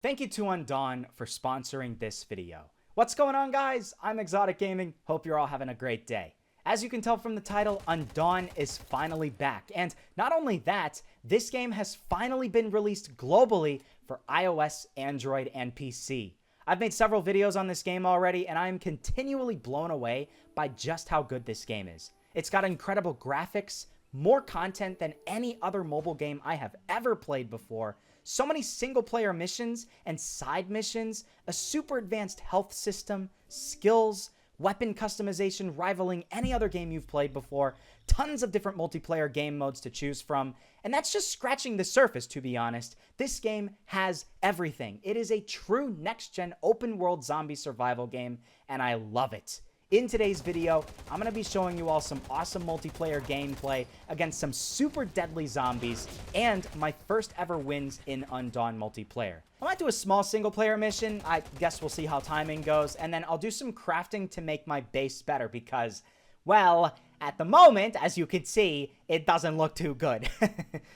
Thank you to Undawn for sponsoring this video. What's going on, guys? I'm Exotic Gaming. Hope you're all having a great day. As you can tell from the title, Undawn is finally back. And not only that, this game has finally been released globally for iOS, Android, and PC. I've made several videos on this game already, and I am continually blown away by just how good this game is. It's got incredible graphics, more content than any other mobile game I have ever played before, so many single-player missions and side missions, a super advanced health system, skills, weapon customization rivaling any other game you've played before, tons of different multiplayer game modes to choose from, and that's just scratching the surface, to be honest. This game has everything. It is a true next-gen open-world zombie survival game, and I love it. In today's video, I'm going to be showing you all some awesome multiplayer gameplay against some super deadly zombies and my first ever wins in Undawn multiplayer. I might do a small single player mission. I guess we'll see how timing goes, and then I'll do some crafting to make my base better because, well, at the moment, as you can see, it doesn't look too good.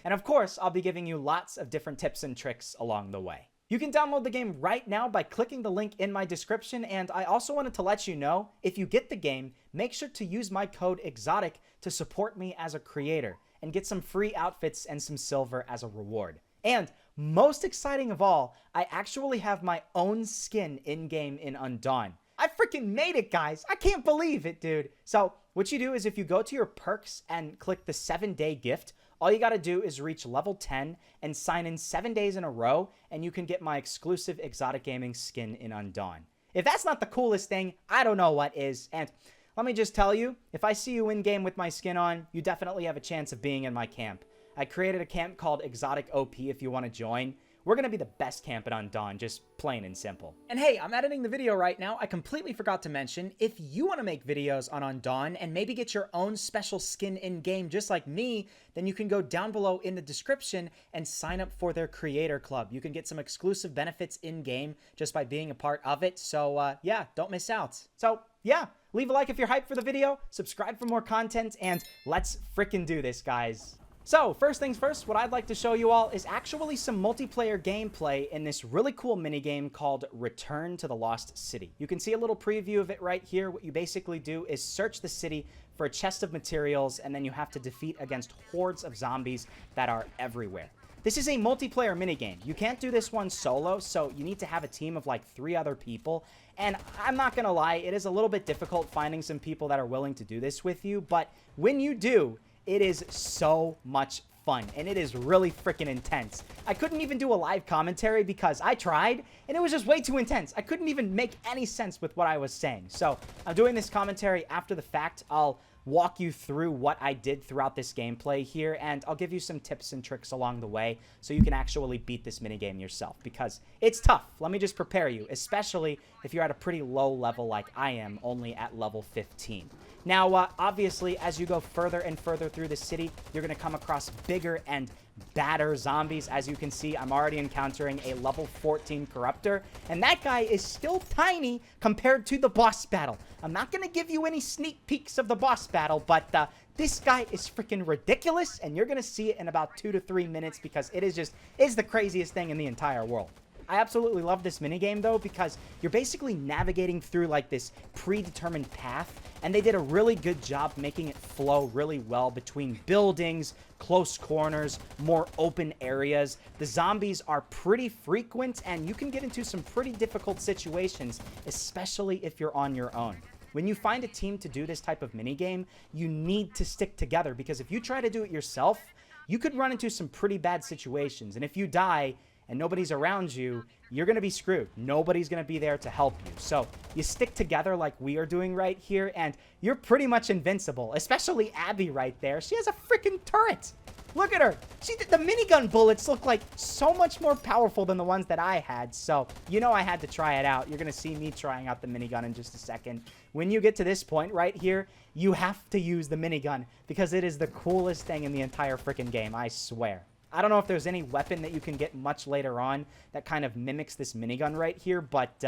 And of course, I'll be giving you lots of different tips and tricks along the way. You can download the game right now by clicking the link in my description, and I also wanted to let you know, if you get the game, make sure to use my code EXOTIC to support me as a creator and get some free outfits and some silver as a reward. And most exciting of all, I actually have my own skin in-game in Undawn. I freaking made it, guys. I can't believe it, dude. So what you do is if you go to your perks and click the 7-day gift, all you got to do is reach level 10 and sign in 7 days in a row, and you can get my exclusive Exotic Gaming skin in Undawn. If that's not the coolest thing, I don't know what is. And let me just tell you, if I see you in-game with my skin on, you definitely have a chance of being in my camp. I created a camp called Exotic OP if you want to join. We're going to be the best camp at Undawn, just plain and simple. And hey, I'm editing the video right now. I completely forgot to mention, if you want to make videos on Undawn and maybe get your own special skin in-game just like me, then you can go down below in the description and sign up for their creator club. You can get some exclusive benefits in-game just by being a part of it. So yeah, don't miss out. So yeah, leave a like if you're hyped for the video, subscribe for more content, and let's frickin' do this, guys. So, first things first, what I'd like to show you all is actually some multiplayer gameplay in this really cool minigame called Return to the Lost City. You can see a little preview of it right here. What you basically do is search the city for a chest of materials, and then you have to defeat against hordes of zombies that are everywhere. This is a multiplayer minigame. You can't do this one solo, so you need to have a team of like 3 other people. And I'm not gonna lie, it is a little bit difficult finding some people that are willing to do this with you, but when you do, it is so much fun, and it is really freaking intense. I couldn't even do a live commentary because I tried, and it was just way too intense. I couldn't even make any sense with what I was saying. So I'm doing this commentary after the fact. I'll walk you through what I did throughout this gameplay here, and I'll give you some tips and tricks along the way so you can actually beat this minigame yourself, because it's tough. Let me just prepare you, especially if you're at a pretty low level like I am, only at level 15. Now, obviously, as you go further and further through the city, you're going to come across bigger and badder zombies. As you can see, I'm already encountering a level 14 Corruptor, and that guy is still tiny compared to the boss battle. I'm not going to give you any sneak peeks of the boss battle, but this guy is freaking ridiculous, and you're going to see it in about 2 to 3 minutes because it is the craziest thing in the entire world. I absolutely love this minigame, though, because you're basically navigating through, like, this predetermined path, and they did a really good job making it flow really well between buildings, close corners, more open areas. The zombies are pretty frequent, and you can get into some pretty difficult situations, especially if you're on your own. When you find a team to do this type of minigame, you need to stick together, because if you try to do it yourself, you could run into some pretty bad situations, and if you die and nobody's around you, you're going to be screwed. Nobody's going to be there to help you. So you stick together like we are doing right here, and you're pretty much invincible, especially Abby right there. She has a freaking turret. Look at her. The minigun bullets look like so much more powerful than the ones that I had. So, you know, I had to try it out. You're going to see me trying out the minigun in just a second. When you get to this point right here, you have to use the minigun because it is the coolest thing in the entire freaking game, I swear. I don't know if there's any weapon that you can get much later on that kind of mimics this minigun right here, but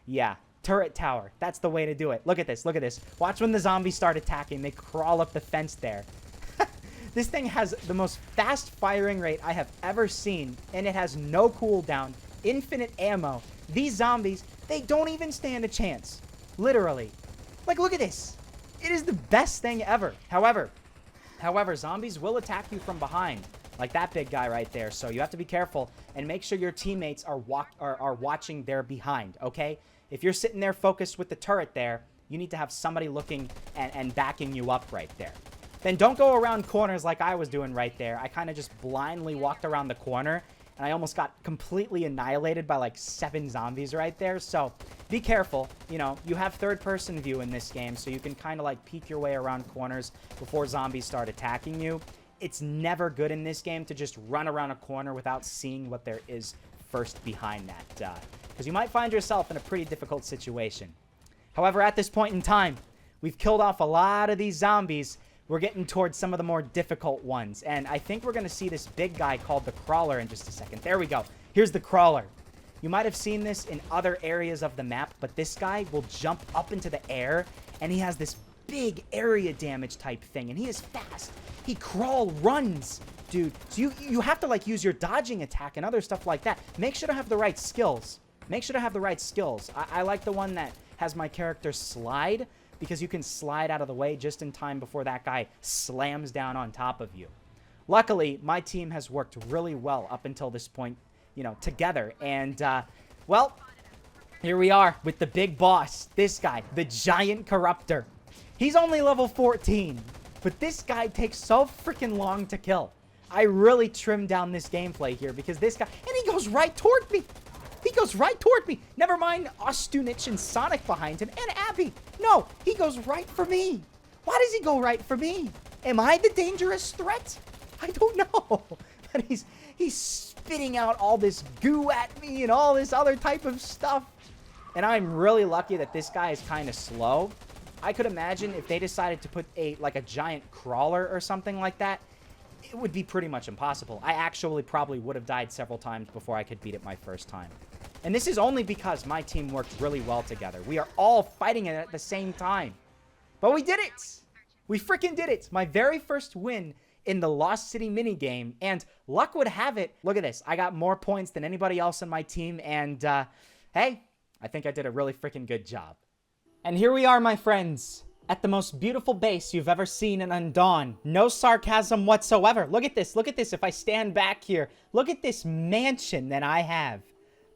yeah, turret tower. That's the way to do it. Look at this. Look at this. Watch when the zombies start attacking. They crawl up the fence there. This thing has the most fast firing rate I have ever seen, and it has no cooldown. infinite ammo, these zombies, they don't even stand a chance. Literally. Like, look at this. It is the best thing ever. However, zombies will attack you from behind, like that big guy right there. So you have to be careful and make sure your teammates are watching their behind, okay? If you're sitting there focused with the turret there, you need to have somebody looking and backing you up right there. Then don't go around corners like I was doing right there. I kind of just blindly walked around the corner, and I almost got completely annihilated by like 7 zombies right there. So be careful. You know, you have third-person view in this game, so you can kind of like peek your way around corners before zombies start attacking you. It's never good in this game to just run around a corner without seeing what there is first behind that, because you might find yourself in a pretty difficult situation. However, at this point in time, we've killed off a lot of these zombies. We're getting towards some of the more difficult ones, and I think we're going to see this big guy called the Crawler in just a second. There we go. Here's the Crawler. You might have seen this in other areas of the map, but this guy will jump up into the air, and he has this big area damage type thing, and he is fast. He runs, dude. So you have to, like, use your dodging attack and other stuff like that. Make sure to have the right skills. Make sure to have the right skills. I like the one that has my character slide, because you can slide out of the way just in time before that guy slams down on top of you. Luckily, my team has worked really well up until this point, you know, together. And, well, here we are with the big boss, this guy, the Giant Corruptor. He's only level 14, but this guy takes so freaking long to kill. I really trimmed down this gameplay here because this guy, and he goes right toward me. He goes right toward me. Never mind Ostunich and Sonic behind him, and Abby. No, he goes right for me. Why does he go right for me? Am I the dangerous threat? I don't know. But he's spitting out all this goo at me and all this other type of stuff. And I'm really lucky that this guy is kind of slow. I could imagine if they decided to put a giant crawler or something like that, it would be pretty much impossible. I actually probably would have died several times before I could beat it my first time. And this is only because my team worked really well together. We are all fighting it at the same time. But we did it! We freaking did it! My very first win in the Lost City minigame. And luck would have it, look at this. I got more points than anybody else on my team. And, hey, I think I did a really freaking good job. And here we are, my friends, at the most beautiful base you've ever seen in Undawn. No sarcasm whatsoever. Look at this. Look at this. If I stand back here, look at this mansion that I have.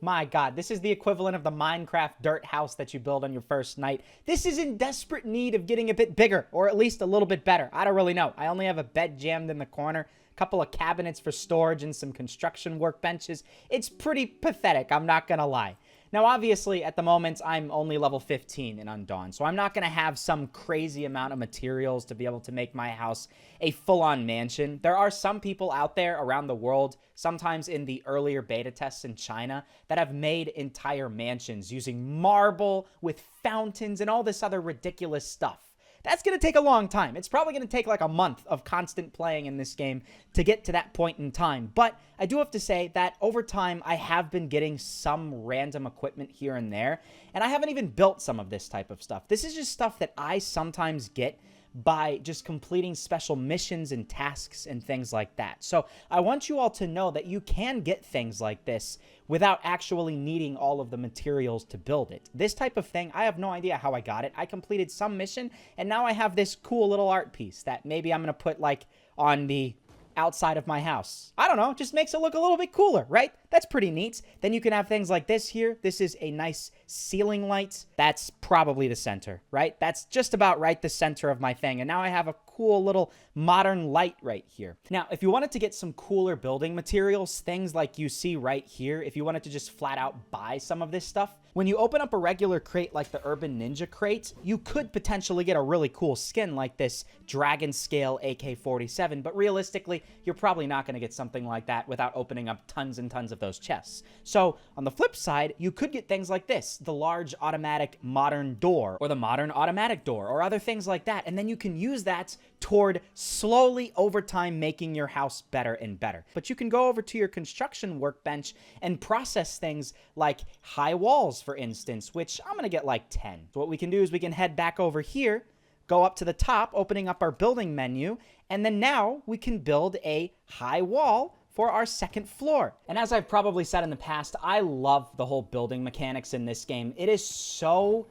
My God, this is the equivalent of the Minecraft dirt house that you build on your first night. This is in desperate need of getting a bit bigger, or at least a little bit better. I don't really know. I only have a bed jammed in the corner, a couple of cabinets for storage, and some construction workbenches. It's pretty pathetic, I'm not gonna lie. Now, obviously, at the moment, I'm only level 15 in Undawn, so I'm not going to have some crazy amount of materials to be able to make my house a full-on mansion. There are some people out there around the world, sometimes in the earlier beta tests in China, that have made entire mansions using marble with fountains and all this other ridiculous stuff. That's going to take a long time. It's probably going to take like a month of constant playing in this game to get to that point in time. But I do have to say that over time, I have been getting some random equipment here and there. And I haven't even built some of this type of stuff. This is just stuff that I sometimes get by just completing special missions and tasks and things like that. So I want you all to know that you can get things like this without actually needing all of the materials to build it. This type of thing, I have no idea how I got it. I completed some mission, and now I have this cool little art piece that maybe I'm going to put, like, on the outside of my house. I don't know, just makes it look a little bit cooler, right? That's pretty neat. Then you can have things like this here. This is a nice ceiling light. That's probably the center, right? That's just about right the center of my thing. And now I have a cool little modern light right here. Now, if you wanted to get some cooler building materials, things like you see right here, if you wanted to just flat out buy some of this stuff, when you open up a regular crate like the Urban Ninja crate, you could potentially get a really cool skin like this Dragon Scale AK-47, but realistically, you're probably not going to get something like that without opening up tons and tons of those chests. So, on the flip side, you could get things like this, the large automatic modern door, or the modern automatic door, or other things like that, and then you can use that toward slowly over time making your house better and better. But you can go over to your construction workbench and process things like high walls, for instance, which I'm going to get like 10. So what we can do is we can head back over here, go up to the top, opening up our building menu, and then now we can build a high wall for our second floor. And as I've probably said in the past, I love the whole building mechanics in this game. It is so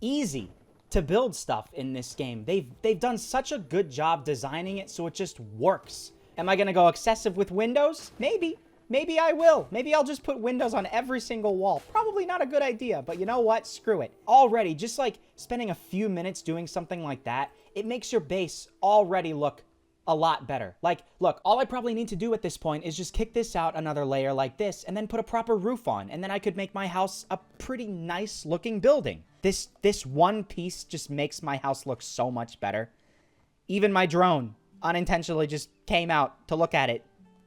easy to build stuff in this game. They've done such a good job designing it so it just works. Am I gonna go excessive with windows? Maybe. Maybe I will. Maybe I'll just put windows on every single wall. Probably not a good idea, but you know what? Screw it. Already, just like spending a few minutes doing something like that, it makes your base already look a lot better. Like, look, all I probably need to do at this point is just kick this out another layer like this and then put a proper roof on, and then I could make my house a pretty nice looking building. This one piece just makes my house look so much better. Even my drone unintentionally just came out to look at it.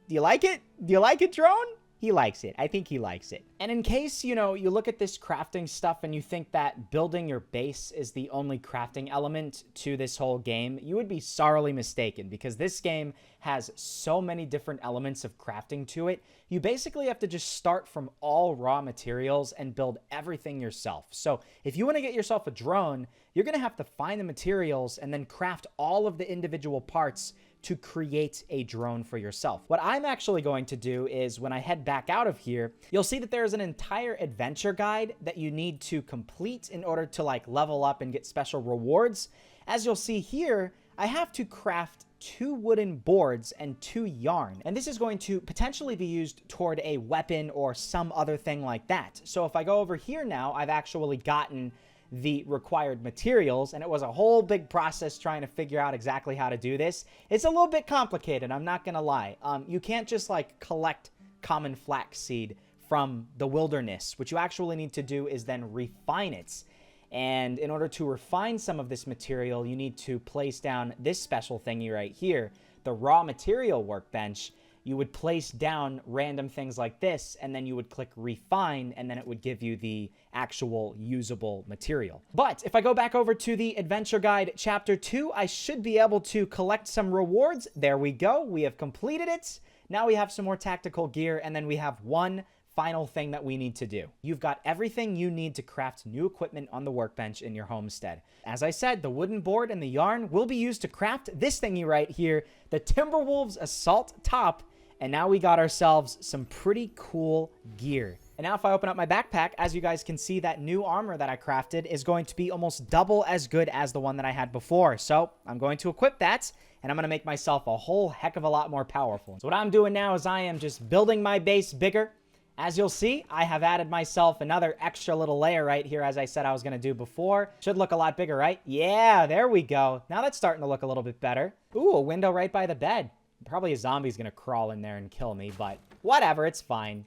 Do you like it? Do you like it, drone? He likes it. I think he likes it. And in case, you know, you look at this crafting stuff and you think that building your base is the only crafting element to this whole game, you would be sorely mistaken, because this game has so many different elements of crafting to it. You basically have to just start from all raw materials and build everything yourself. So if you want to get yourself a drone, you're going to have to find the materials and then craft all of the individual parts to create a drone for yourself. What I'm actually going to do is, when I head back out of here, you'll see that there's an entire adventure guide that you need to complete in order to like level up and get special rewards. As you'll see here, I have to craft 2 wooden boards and 2 yarn, and this is going to potentially be used toward a weapon or some other thing like that. So if I go over here now, I've actually gotten the required materials, and it was a whole big process trying to figure out exactly how to do this. It's a little bit complicated, I'm not gonna lie. You can't just like collect common flaxseed from the wilderness. What you actually need to do is then refine it. And in order to refine some of this material, you need to place down this special thingy right here, the raw material workbench. You would place down random things like this, and then you would click refine, and then it would give you the actual usable material. But if I go back over to the adventure guide chapter 2, I should be able to collect some rewards. There we go. We have completed it. Now we have some more tactical gear, and then we have one final thing that we need to do. You've got everything you need to craft new equipment on the workbench in your homestead. As I said, the wooden board and the yarn will be used to craft this thingy right here, the Timberwolves Assault Top. And now we got ourselves some pretty cool gear. And now if I open up my backpack, as you guys can see, that new armor that I crafted is going to be almost double as good as the one that I had before. So I'm going to equip that, and I'm going to make myself a whole heck of a lot more powerful. So what I'm doing now is I am just building my base bigger. As you'll see, I have added myself another extra little layer right here, as I said I was going to do before. Should look a lot bigger, right? Yeah, there we go. Now that's starting to look a little bit better. Ooh, a window right by the bed. Probably a zombie's gonna crawl in there and kill me, but whatever, it's fine.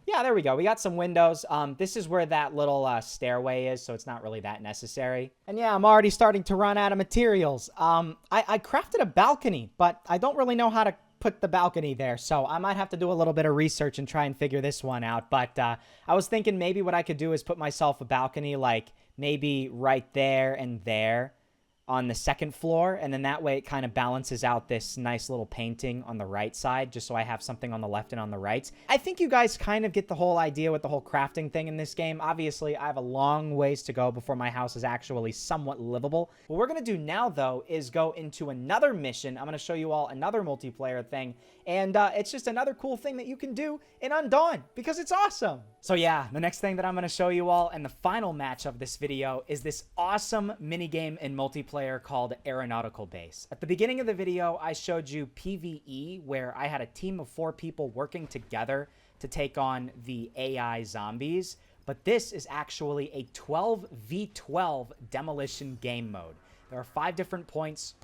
Yeah, there we go. We got some windows. This is where that little stairway is, so it's not really that necessary. And yeah, I'm already starting to run out of materials. I crafted a balcony, but I don't really know how to put the balcony there, so I might have to do a little bit of research and try and figure this one out. But I was thinking maybe what I could do is put myself a balcony, like maybe right there and there on the second floor, and then that way it kind of balances out this nice little painting on the right side, just so I have something on the left and on the right. I think you guys kind of get the whole idea with the whole crafting thing in this game. Obviously, I have a long ways to go before my house is actually somewhat livable. What we're going to do now, though, is go into another mission. I'm going to show you all another multiplayer thing, and it's just another cool thing that you can do in Undawn, because it's awesome. So yeah, the next thing that I'm going to show you all, and the final match of this video, is this awesome minigame in multiplayer called Aeronautical Base. At the beginning of the video, I showed you PvE, where I had a team of 4 people working together to take on the AI zombies, but this is actually a 12v12 demolition game mode. There are 5 different points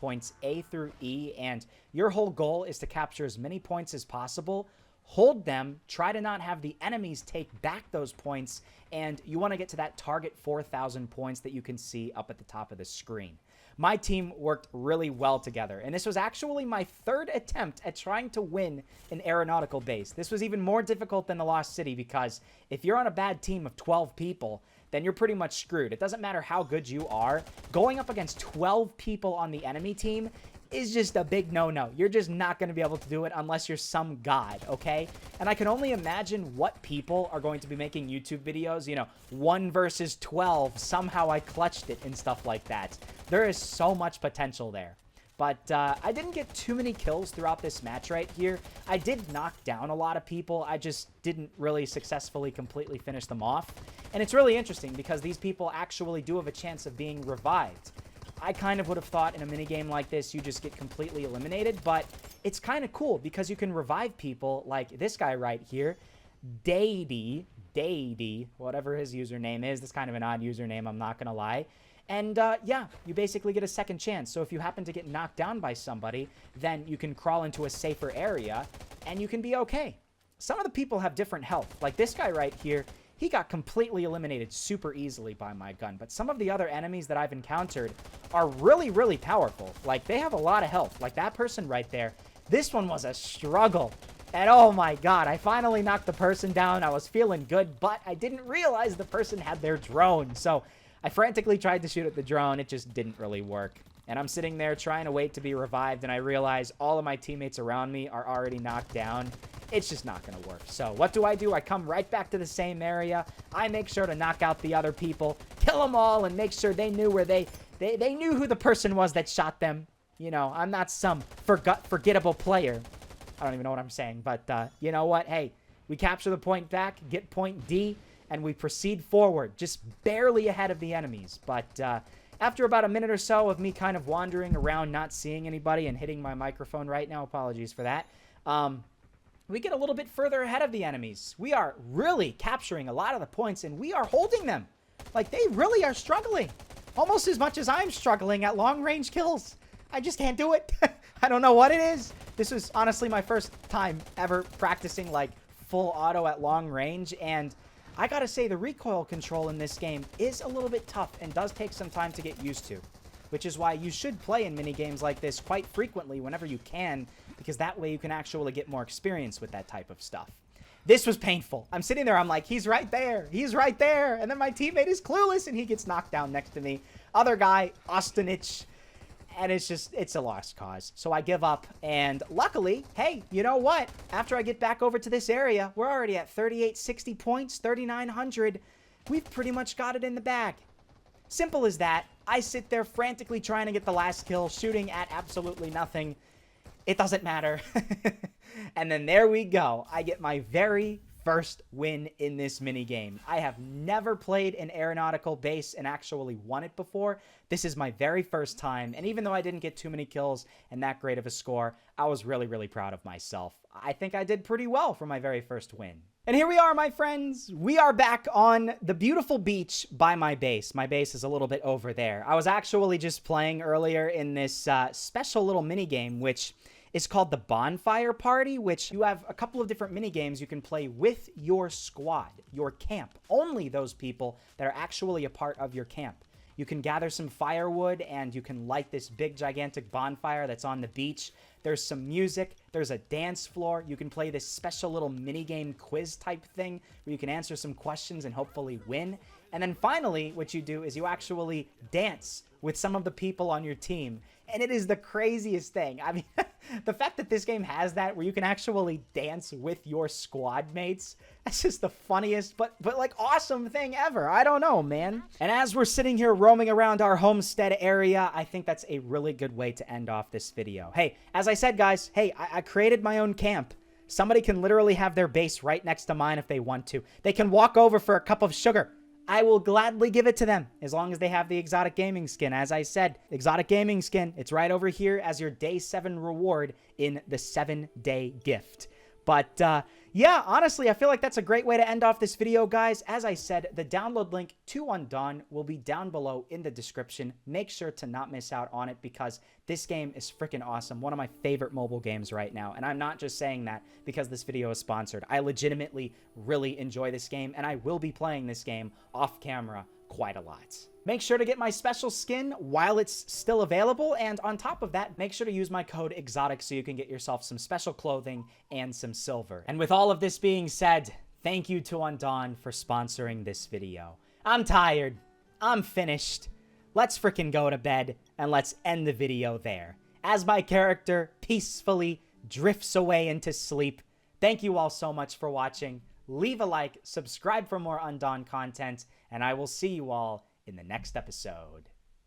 A through E, and your whole goal is to capture as many points as possible, hold them, try to not have the enemies take back those points, and you want to get to that target 4,000 points that you can see up at the top of the screen. My team worked really well together, and this was actually my 3rd attempt at trying to win an aeronautical base. This was even more difficult than the Lost City, because if you're on a bad team of 12 people, then you're pretty much screwed. It doesn't matter how good you are. Going up against 12 people on the enemy team is just a big no-no. You're just not going to be able to do it unless you're some god, okay? And I can only imagine what people are going to be making YouTube videos, you know, 1 versus 12, somehow I clutched it and stuff like that. There is so much potential there. But I didn't get too many kills throughout this match right here. I did knock down a lot of people. I just didn't really successfully completely finish them off. And it's really interesting because these people actually do have a chance of being revived. I kind of would have thought in a minigame like this, you just get completely eliminated. But it's kind of cool because you can revive people like this guy right here. Dady, whatever his username is. That's kind of an odd username, I'm not going to lie. And, yeah, you basically get a second chance. So if you happen to get knocked down by somebody, then you can crawl into a safer area, and you can be okay. Some of the people have different health. Like this guy right here, he got completely eliminated super easily by my gun. But some of the other enemies that I've encountered are really, really powerful. Like, they have a lot of health. Like that person right there. This one was a struggle. And oh my god, I finally knocked the person down. I was feeling good, but I didn't realize the person had their drone. So I frantically tried to shoot at the drone. It just didn't really work. And I'm sitting there trying to wait to be revived, and I realize all of my teammates around me are already knocked down. It's just not going to work. So what do? I come right back to the same area. I make sure to knock out the other people, kill them all, and make sure they knew where they knew who the person was that shot them. You know, I'm not some forgettable player. I don't even know what I'm saying, but you know what? Hey, we capture the point back, get point D, and we proceed forward, just barely ahead of the enemies. But after about a minute or so of me kind of wandering around, not seeing anybody, and hitting my microphone right now, apologies for that, we get a little bit further ahead of the enemies. We are really capturing a lot of the points, and we are holding them. Like, they really are struggling. Almost as much as I'm struggling at long-range kills. I just can't do it. I don't know what it is. This was honestly my first time ever practicing, like, full auto at long range, and I gotta say, the recoil control in this game is a little bit tough and does take some time to get used to, which is why you should play in minigames like this quite frequently whenever you can, because that way you can actually get more experience with that type of stuff. This was painful. I'm sitting there, I'm like, he's right there, and then my teammate is clueless, and he gets knocked down next to me. Other guy, Austinich, and it's a lost cause. So I give up, and luckily, hey, you know what? After I get back over to this area, we're already at 3860 points, 3900. We've pretty much got it in the bag. Simple as that. I sit there frantically trying to get the last kill, shooting at absolutely nothing. It doesn't matter. And then there we go. I get my very first win in this minigame. I have never played an aeronautical base and actually won it before. This is my very first time, and even though I didn't get too many kills and that great of a score, I was really, really proud of myself. I think I did pretty well for my very first win. And here we are, my friends. We are back on the beautiful beach by my base. My base is a little bit over there. I was actually just playing earlier in this special little minigame, which is called the Bonfire Party, which you have a couple of different mini games you can play with your squad, your camp. Only those people that are actually a part of your camp. You can gather some firewood and you can light this big gigantic bonfire that's on the beach. There's some music. There's a dance floor. You can play this special little mini game quiz type thing where you can answer some questions and hopefully win. And then finally, what you do is you actually dance with some of the people on your team. And it is the craziest thing. I mean, the fact that this game has that where you can actually dance with your squad mates, that's just the funniest but like awesome thing ever. I don't know, man. And as we're sitting here roaming around our homestead area, I think that's a really good way to end off this video. Hey, as I said, guys, hey, I created my own camp. Somebody can literally have their base right next to mine if they want to. They can walk over for a cup of sugar. I will gladly give it to them as long as they have the exotic gaming skin. As I said, exotic gaming skin, it's right over here as your day 7 reward in the 7-day gift. But yeah, honestly, I feel like that's a great way to end off this video, guys. As I said, the download link to Undawn will be down below in the description. Make sure to not miss out on it because this game is freaking awesome. One of my favorite mobile games right now. And I'm not just saying that because this video is sponsored. I legitimately really enjoy this game, and I will be playing this game off camera quite a lot. Make sure to get my special skin while it's still available, and on top of that, make sure to use my code EXOTIC so you can get yourself some special clothing and some silver. And with all of this being said, thank you to Undawn for sponsoring this video. I'm tired. I'm finished. Let's freaking go to bed, and let's end the video there. As my character peacefully drifts away into sleep, thank you all so much for watching. Leave a like, subscribe for more Undawn content, and I will see you all in the next episode.